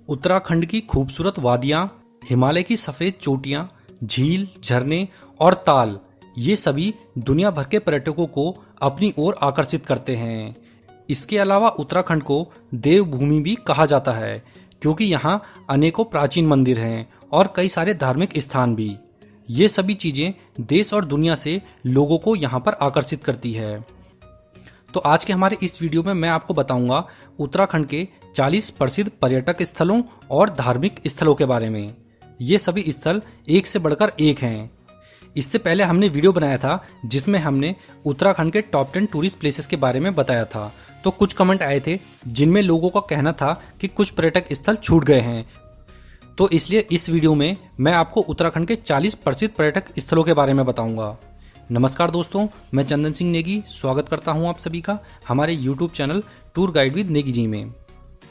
उत्तराखंड की खूबसूरत वादियां, हिमालय की सफेद चोटियां, झील, झरने और ताल, ये सभी दुनिया भर के पर्यटकों को अपनी ओर आकर्षित करते हैं। इसके अलावा उत्तराखंड को देवभूमि भी कहा जाता है, क्योंकि यहाँ अनेकों प्राचीन मंदिर हैं और कई सारे धार्मिक स्थान भी। ये सभी चीजें देश और दुनिया से लोगों को यहाँ पर आकर्षित करती है। तो आज के हमारे इस वीडियो में मैं आपको बताऊंगा उत्तराखंड के 40 प्रसिद्ध पर्यटक स्थलों और धार्मिक स्थलों के बारे में। ये सभी स्थल एक से बढ़कर एक हैं। इससे पहले हमने वीडियो बनाया था जिसमें हमने उत्तराखंड के टॉप 10 टूरिस्ट प्लेसेस के बारे में बताया था। तो कुछ कमेंट आए थे जिनमें लोगों का कहना था कि कुछ पर्यटक स्थल छूट गए हैं। तो इसलिए इस वीडियो में मैं आपको उत्तराखंड के 40 प्रसिद्ध पर्यटक स्थलों के बारे में बताऊंगा। नमस्कार दोस्तों, मैं चंदन सिंह नेगी स्वागत करता हूं आप सभी का हमारे YouTube channel tour guide with Negi ji में।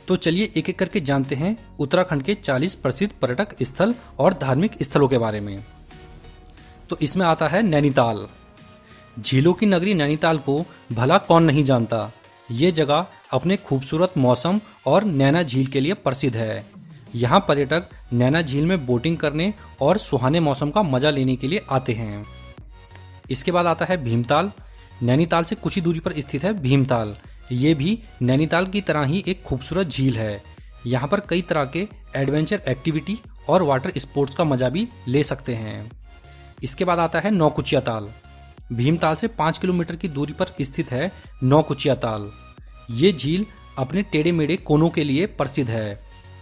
तो चलिए एक एक करके जानते हैं उत्तराखंड के 40 प्रसिद्ध पर्यटक स्थल और धार्मिक स्थलों के बारे में। तो इसमें आता है नैनीताल। झीलों की नगरी नैनीताल को भला कौन नहीं जानता। ये जगह अपने खूबसूरत मौसम और नैना झील के लिए प्रसिद्ध है। यहाँ पर्यटक नैना झील में बोटिंग करने और सुहाने मौसम का मजा लेने के लिए आते हैं। इसके बाद आता है भीमताल। नैनीताल से कुछ ही दूरी पर स्थित है भीमताल। ये भी नैनीताल की तरह ही एक खूबसूरत झील है। यहाँ पर कई तरह के एडवेंचर एक्टिविटी और वाटर स्पोर्ट्स का मजा भी ले सकते हैं। इसके बाद आता है नौकुचिया ताल। भीमताल से 5 किलोमीटर की दूरी पर स्थित है नौकुचिया ताल। ये झील अपने टेढ़े मेढ़े कोनों के लिए प्रसिद्ध है।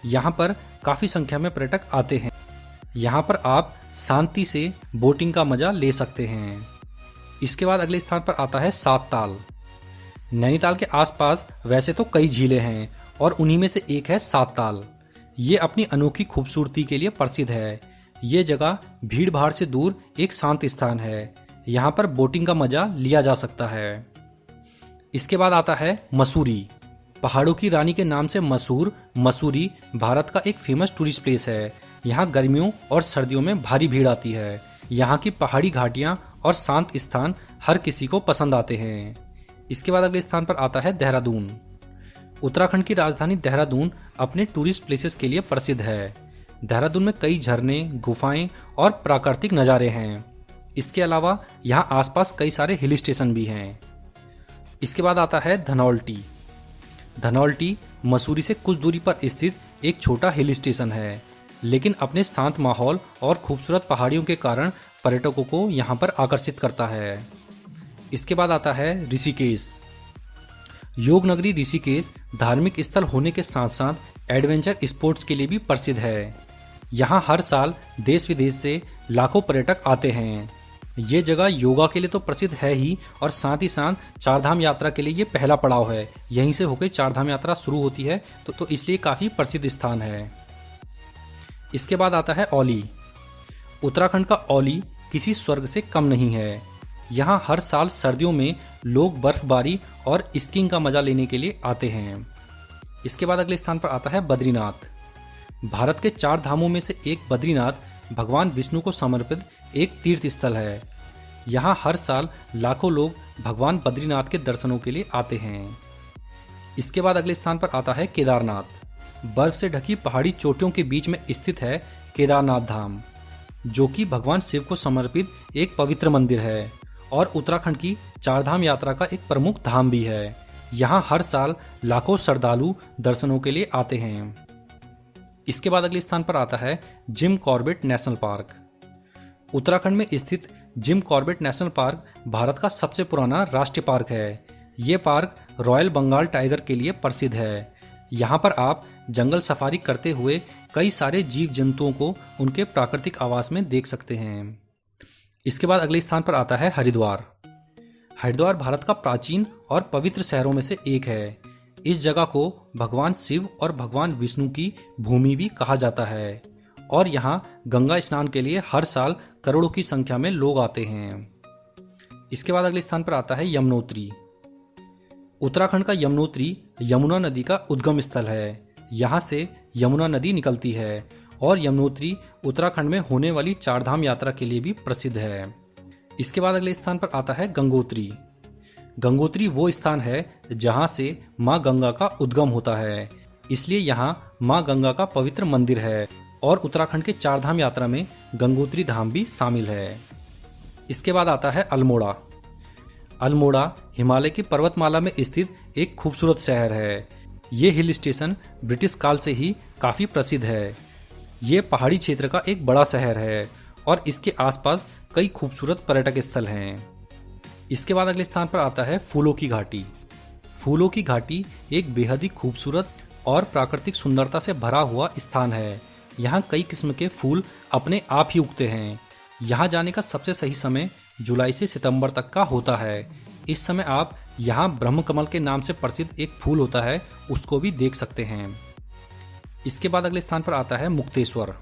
यहाँ पर काफ़ी संख्या में पर्यटक आते हैं। यहाँ पर आप शांति से बोटिंग का मजा ले सकते हैं। इसके बाद अगले स्थान पर आता है सात ताल। नैनीताल के आसपास वैसे तो कई झीलें हैं और उन्हीं में से एक है सात ताल। ये अपनी अनोखी खूबसूरती के लिए प्रसिद्ध है। ये जगह भीड़ भाड़ से दूर एक शांत स्थान है। यहाँ पर बोटिंग का मजा लिया जा सकता है। इसके बाद आता है मसूरी। पहाड़ों की रानी के नाम से मशहूर मसूरी भारत का एक फेमस टूरिस्ट प्लेस है। यहाँ गर्मियों और सर्दियों में भारी भीड़ आती है। यहाँ की पहाड़ी घाटियाँ और शांत स्थान हर किसी को पसंद आते हैं। इसके बाद अगले स्थान पर आता है देहरादून। उत्तराखंड की राजधानी देहरादून अपने टूरिस्ट प्लेसेस के लिए प्रसिद्ध है। देहरादून में कई झरने, गुफाएं और प्राकृतिक नज़ारे हैं। इसके अलावा यहाँ आसपास कई सारे हिल स्टेशन भी हैं। इसके बाद आता है धनौल्टी। धनौल्टी मसूरी से कुछ दूरी पर स्थित एक छोटा हिल स्टेशन है, लेकिन अपने शांत माहौल और खूबसूरत पहाड़ियों के कारण पर्यटकों को यहाँ पर आकर्षित करता है। इसके बाद आता है ऋषिकेश। योग नगरी ऋषिकेश धार्मिक स्थल होने के साथ साथ एडवेंचर स्पोर्ट्स के लिए भी प्रसिद्ध है। यहाँ हर साल देश विदेश से लाखों पर्यटक आते हैं। ये जगह योगा के लिए तो प्रसिद्ध है ही, और साथ ही साथ चारधाम यात्रा के लिए ये पहला पड़ाव है। यहीं से होकर चारधाम यात्रा शुरू होती है, तो इसलिए काफ़ी प्रसिद्ध स्थान है। इसके बाद आता है औली। उत्तराखंड का औली किसी स्वर्ग से कम नहीं है। यहाँ हर साल सर्दियों में लोग बर्फबारी और स्कीइंग का मजा लेने के लिए आते हैं। इसके बाद अगले स्थान पर आता है बद्रीनाथ। भारत के 4 धामों में से एक बद्रीनाथ भगवान विष्णु को समर्पित एक तीर्थ स्थल है। यहाँ हर साल लाखों लोग भगवान बद्रीनाथ के दर्शनों के लिए आते हैं। इसके बाद अगले स्थान पर आता है केदारनाथ। बर्फ से ढकी पहाड़ी चोटियों के बीच में स्थित है केदारनाथ धाम, जो कि भगवान शिव को समर्पित एक पवित्र मंदिर है और उत्तराखंड की चारधाम यात्रा का एक प्रमुख धाम भी है। यहाँ हर साल लाखों श्रद्धालु दर्शनों के लिए आते हैं। इसके बाद अगले स्थान पर आता है Jim Corbett national park. Uttarakhand में स्थित Jim Corbett national park Bharat का सबसे पुराना राष्ट्रीय पार्क है। ये पार्क रॉयल बंगाल टाइगर के लिए प्रसिद्ध है। यहाँ पर आप जंगल सफारी करते हुए कई सारे जीव जंतुओं को उनके प्राकृतिक आवास में देख सकते हैं। इसके बाद अगले स्थान पर आता है हरिद्वार। हरिद्वार भारत का प्राचीन और पवित्र शहरों में से एक है। इस जगह को भगवान शिव और भगवान विष्णु की भूमि भी कहा जाता है और यहाँ गंगा स्नान के लिए हर साल करोड़ों की संख्या में लोग आते हैं। इसके बाद अगले स्थान पर आता है यमुनोत्री। उत्तराखंड का यमुनोत्री यमुना नदी का उद्गम स्थल है। यहाँ से यमुना नदी निकलती है और यमुनोत्री उत्तराखंड में होने वाली चारधाम यात्रा के लिए भी प्रसिद्ध है। इसके बाद अगले स्थान पर आता है गंगोत्री। गंगोत्री वो स्थान है जहाँ से माँ गंगा का उद्गम होता है। इसलिए यहाँ माँ गंगा का पवित्र मंदिर है और उत्तराखंड के 4 धाम यात्रा में गंगोत्री धाम भी शामिल है। इसके बाद आता है अल्मोड़ा। अल्मोड़ा हिमालय की पर्वतमाला में स्थित एक खूबसूरत शहर है। ये हिल स्टेशन ब्रिटिश काल से ही काफ़ी प्रसिद्ध है। ये पहाड़ी क्षेत्र का एक बड़ा शहर है और इसके आसपास कई खूबसूरत पर्यटक स्थल हैं। इसके बाद अगले स्थान पर आता है फूलों की घाटी। फूलों की घाटी एक बेहद ही खूबसूरत और प्राकृतिक सुंदरता से भरा हुआ स्थान है। यहाँ कई किस्म के फूल अपने आप ही उगते हैं। यहाँ जाने का सबसे सही समय जुलाई से सितंबर तक का होता है। इस समय आप यहाँ ब्रह्मकमल के नाम से प्रसिद्ध एक फूल होता है, उसको भी देख सकते हैं। इसके बाद अगले स्थान पर आता है मुक्तेश्वर।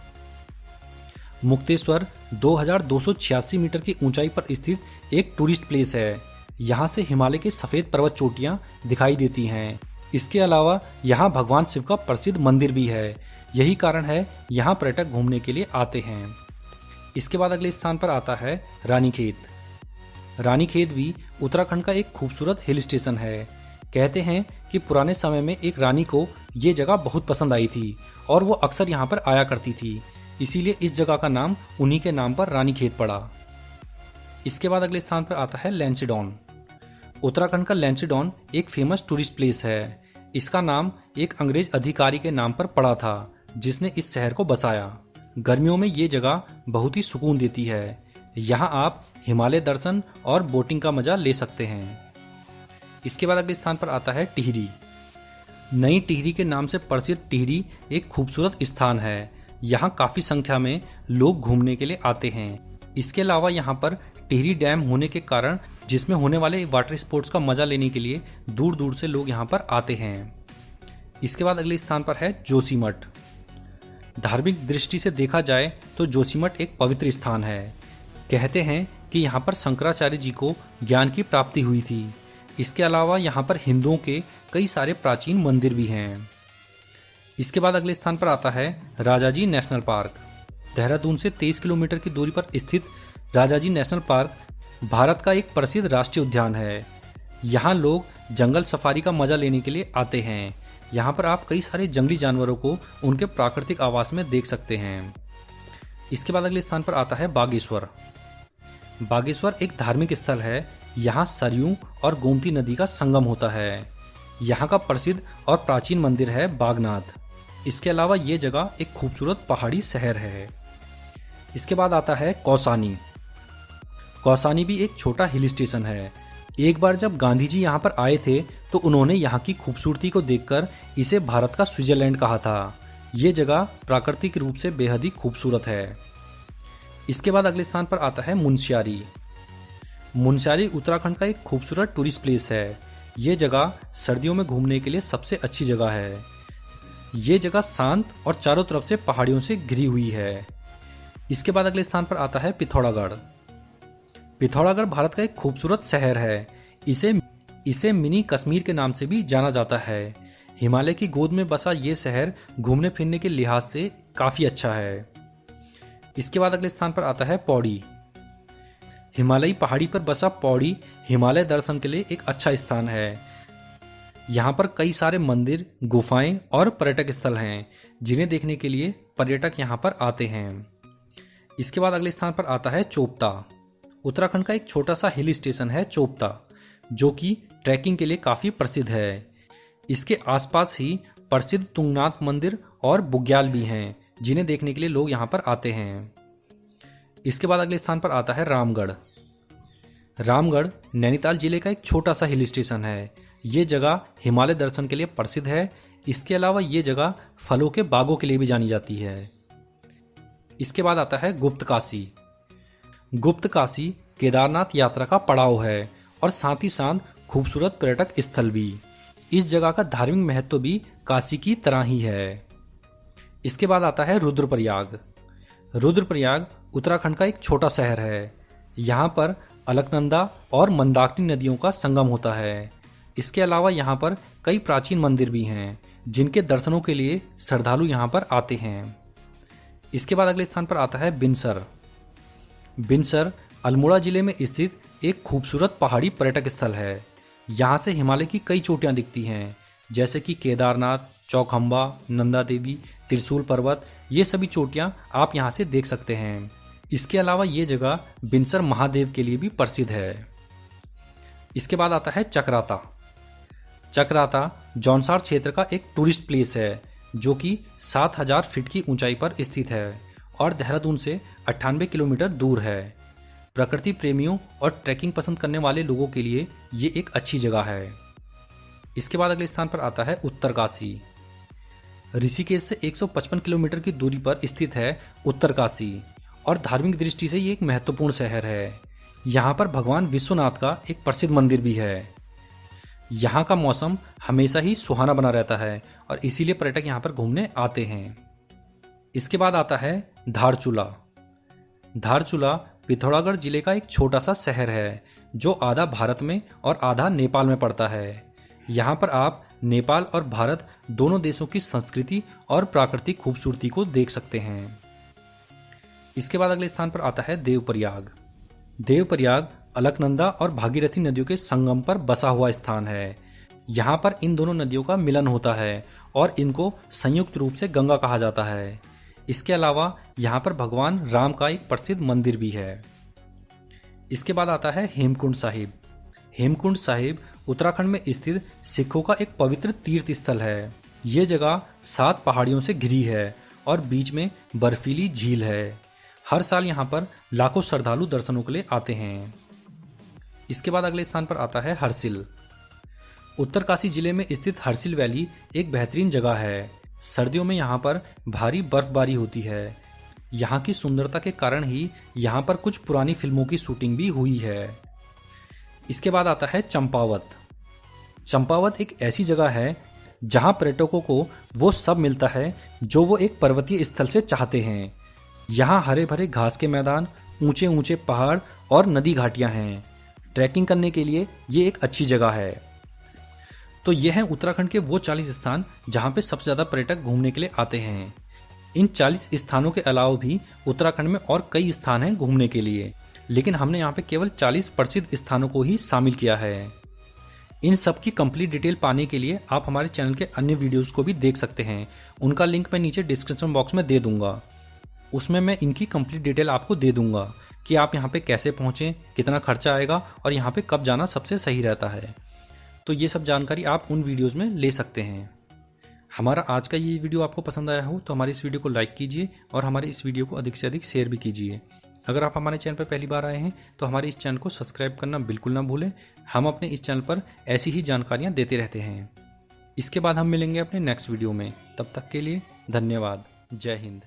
मुक्तेश्वर 2286 मीटर की ऊंचाई पर स्थित एक टूरिस्ट प्लेस है। यहाँ से हिमालय के सफ़ेद पर्वत चोटियाँ दिखाई देती हैं। इसके अलावा यहाँ भगवान शिव का प्रसिद्ध मंदिर भी है। यही कारण है यहाँ पर्यटक घूमने के लिए आते हैं। इसके बाद अगले स्थान पर आता है रानीखेत। रानीखेत भी उत्तराखंड का एक खूबसूरत हिल स्टेशन है। कहते हैं कि पुराने समय में एक रानी को ये जगह बहुत पसंद आई थी और वो अक्सर यहाँ पर आया करती थी, इसीलिए इस जगह का नाम उन्हीं के नाम पर रानीखेत पड़ा। इसके बाद अगले स्थान पर आता है लैंसीडॉन। उत्तराखंड का लैंसीडॉन एक फेमस टूरिस्ट प्लेस है। इसका नाम एक अंग्रेज अधिकारी के नाम पर पड़ा था जिसने इस शहर को बसाया। गर्मियों में ये जगह बहुत ही सुकून देती है। यहाँ आप हिमालय दर्शन और बोटिंग का मजा ले सकते हैं। इसके बाद अगले स्थान पर आता है टिहरी। नई टिहरी के नाम से प्रसिद्ध टिहरी एक खूबसूरत स्थान है। यहाँ काफ़ी संख्या में लोग घूमने के लिए आते हैं। इसके अलावा यहाँ पर टिहरी डैम होने के कारण जिसमें होने वाले वाटर स्पोर्ट्स का मजा लेने के लिए दूर दूर से लोग यहाँ पर आते हैं। इसके बाद अगले स्थान पर है जोशीमठ। धार्मिक दृष्टि से देखा जाए तो जोशीमठ एक पवित्र स्थान है। कहते हैं कि यहाँ पर शंकराचार्य जी को ज्ञान की प्राप्ति हुई थी। इसके अलावा यहाँ पर हिंदुओं के कई सारे प्राचीन मंदिर भी हैं। इसके बाद अगले स्थान पर आता है राजाजी नेशनल पार्क। देहरादून से 23 किलोमीटर की दूरी पर स्थित राजाजी नेशनल पार्क भारत का एक प्रसिद्ध राष्ट्रीय उद्यान है। यहाँ लोग जंगल सफारी का मजा लेने के लिए आते हैं। यहाँ पर आप कई सारे जंगली जानवरों को उनके प्राकृतिक आवास में देख सकते हैं। इसके बाद अगले स्थान पर आता है बागेश्वर। बागेश्वर एक धार्मिक स्थल है। यहाँ सरयू और गोमती नदी का संगम होता है। यहाँ का प्रसिद्ध और प्राचीन मंदिर है बागनाथ। इसके अलावा ये जगह एक खूबसूरत पहाड़ी शहर है। इसके बाद आता है कौसानी। कौसानी भी एक छोटा हिल स्टेशन है। एक बार जब गांधी जी यहाँ पर आए थे तो उन्होंने यहाँ की खूबसूरती को देखकर इसे भारत का स्विट्जरलैंड कहा था। ये जगह प्राकृतिक रूप से बेहद ही खूबसूरत है। इसके बाद अगले स्थान पर आता है मुनस्यारी। मुनस्यारी उत्तराखंड का एक खूबसूरत टूरिस्ट प्लेस है। ये जगह सर्दियों में घूमने के लिए सबसे अच्छी जगह है। ये जगह शांत और चारों तरफ से पहाड़ियों से घिरी हुई है। इसके बाद अगले स्थान पर आता है पिथौरागढ़। पिथौरागढ़ भारत का एक खूबसूरत शहर है। इसे मिनी कश्मीर के नाम से भी जाना जाता है। हिमालय की गोद में बसा ये शहर घूमने फिरने के लिहाज से काफ़ी अच्छा है। इसके बाद अगले स्थान पर आता है पौड़ी। हिमालयी पहाड़ी पर बसा पौड़ी हिमालय दर्शन के लिए एक अच्छा स्थान है। यहाँ पर कई सारे मंदिर, गुफाएं और पर्यटक स्थल हैं जिन्हें देखने के लिए पर्यटक यहाँ पर आते हैं। इसके बाद अगले स्थान पर आता है चोपता। उत्तराखंड का एक छोटा सा हिल स्टेशन है चोपता, जो कि ट्रैकिंग के लिए काफ़ी प्रसिद्ध है। इसके आसपास ही प्रसिद्ध तुंगनाथ मंदिर और बुग्याल भी हैं जिन्हें देखने के लिए लोग यहाँ पर आते हैं। इसके बाद अगले स्थान पर आता है रामगढ़। रामगढ़ नैनीताल जिले का एक छोटा सा हिल स्टेशन है। ये जगह हिमालय दर्शन के लिए प्रसिद्ध है। इसके अलावा ये जगह फलों के बागों के लिए भी जानी जाती है। इसके बाद आता है गुप्त काशी। गुप्त काशी केदारनाथ यात्रा का पड़ाव है और साथ ही साथ खूबसूरत पर्यटक स्थल भी। इस जगह का धार्मिक महत्व भी काशी की तरह ही है। इसके बाद आता है रुद्रप्रयाग। रुद्रप्रयाग उत्तराखंड का एक छोटा शहर है। यहाँ पर अलकनंदा और मंदाकिनी नदियों का संगम होता है। इसके अलावा यहाँ पर कई प्राचीन मंदिर भी हैं जिनके दर्शनों के लिए श्रद्धालु यहाँ पर आते हैं। इसके बाद अगले स्थान पर आता है बिनसर। बिनसर अल्मोड़ा जिले में स्थित एक खूबसूरत पहाड़ी पर्यटक स्थल है। यहाँ से हिमालय की कई चोटियाँ दिखती हैं जैसे कि केदारनाथ, चौखंबा, नंदा देवी, त्रिशूल पर्वत, ये सभी चोटियां आप यहाँ से देख सकते हैं। इसके अलावा ये जगह बिनसर महादेव के लिए भी प्रसिद्ध है। इसके बाद आता है चक्राता। चक्राता जौनसार क्षेत्र का एक टूरिस्ट प्लेस है जो कि 7000 फीट की ऊंचाई पर स्थित है और देहरादून से 98 किलोमीटर दूर है। प्रकृति प्रेमियों और ट्रैकिंग पसंद करने वाले लोगों के लिए ये एक अच्छी जगह है। इसके बाद अगले स्थान पर आता है उत्तरकाशी। ऋषिकेश से 155 किलोमीटर की दूरी पर स्थित है उत्तरकाशी और धार्मिक दृष्टि से ये एक महत्वपूर्ण शहर है। यहाँ पर भगवान विश्वनाथ का एक प्रसिद्ध मंदिर भी है। यहाँ का मौसम हमेशा ही सुहाना बना रहता है और इसीलिए पर्यटक यहाँ पर घूमने आते हैं। इसके बाद आता है धारचूला। धारचूला पिथौरागढ़ जिले का एक छोटा सा शहर है जो आधा भारत में और आधा नेपाल में पड़ता है। यहाँ पर आप नेपाल और भारत दोनों देशों की संस्कृति और प्राकृतिक खूबसूरती को देख सकते हैं। इसके बाद अगले स्थान पर आता है देवप्रयाग। देवप्रयाग अलकनंदा और भागीरथी नदियों के संगम पर बसा हुआ स्थान है। यहाँ पर इन दोनों नदियों का मिलन होता है और इनको संयुक्त रूप से गंगा कहा जाता है। इसके अलावा यहाँ पर भगवान राम का एक प्रसिद्ध मंदिर भी है। इसके बाद आता है हेमकुंड साहिब। हेमकुंड साहिब उत्तराखंड में स्थित सिखों का एक पवित्र तीर्थ स्थल है। ये जगह 7 पहाड़ियों से घिरी है और बीच में बर्फीली झील है। हर साल यहाँ पर लाखों श्रद्धालु दर्शनों के लिए आते हैं। इसके बाद अगले स्थान पर आता है हर्सिल। उत्तरकाशी जिले में स्थित हर्सिल वैली एक बेहतरीन जगह है। सर्दियों में यहाँ पर भारी बर्फबारी होती है। यहाँ की सुंदरता के कारण ही यहाँ पर कुछ पुरानी फिल्मों की शूटिंग भी हुई है। इसके बाद आता है चंपावत। चंपावत एक ऐसी जगह है जहाँ पर्यटकों को वो सब मिलता है जो वो एक पर्वतीय स्थल से चाहते हैं। यहाँ हरे भरे घास के मैदान, ऊंचे ऊंचे पहाड़ और नदी घाटियाँ हैं। ट्रैकिंग करने के लिए ये एक अच्छी जगह है। तो ये हैं उत्तराखंड के वो 40 स्थान जहाँ पे सबसे ज़्यादा पर्यटक घूमने के लिए आते हैं। इन 40 स्थानों के अलावा भी उत्तराखंड में और कई स्थान हैं घूमने के लिए, लेकिन हमने यहाँ पे केवल 40 प्रसिद्ध स्थानों को ही शामिल किया है। इन सब की कंप्लीट डिटेल पाने के लिए आप हमारे चैनल के अन्य वीडियोस को भी देख सकते हैं। उनका लिंक मैं नीचे डिस्क्रिप्शन बॉक्स में दे दूंगा। उसमें मैं इनकी कंप्लीट डिटेल आपको दे दूंगा कि आप यहाँ पे कैसे पहुँचें, कितना खर्चा आएगा और यहाँ पे कब जाना सबसे सही रहता है। तो ये सब जानकारी आप उन वीडियोज़ में ले सकते हैं। हमारा आज का ये वीडियो आपको पसंद आया हो तो हमारी इस वीडियो को लाइक कीजिए और हमारे इस वीडियो को अधिक से अधिक शेयर भी कीजिए। अगर आप हमारे चैनल पर पहली बार आए हैं तो हमारे इस चैनल को सब्सक्राइब करना बिल्कुल ना भूलें। हम अपने इस चैनल पर ऐसी ही जानकारियाँ देते रहते हैं। इसके बाद हम मिलेंगे अपने नेक्स्ट वीडियो में। तब तक के लिए धन्यवाद। जय हिंद।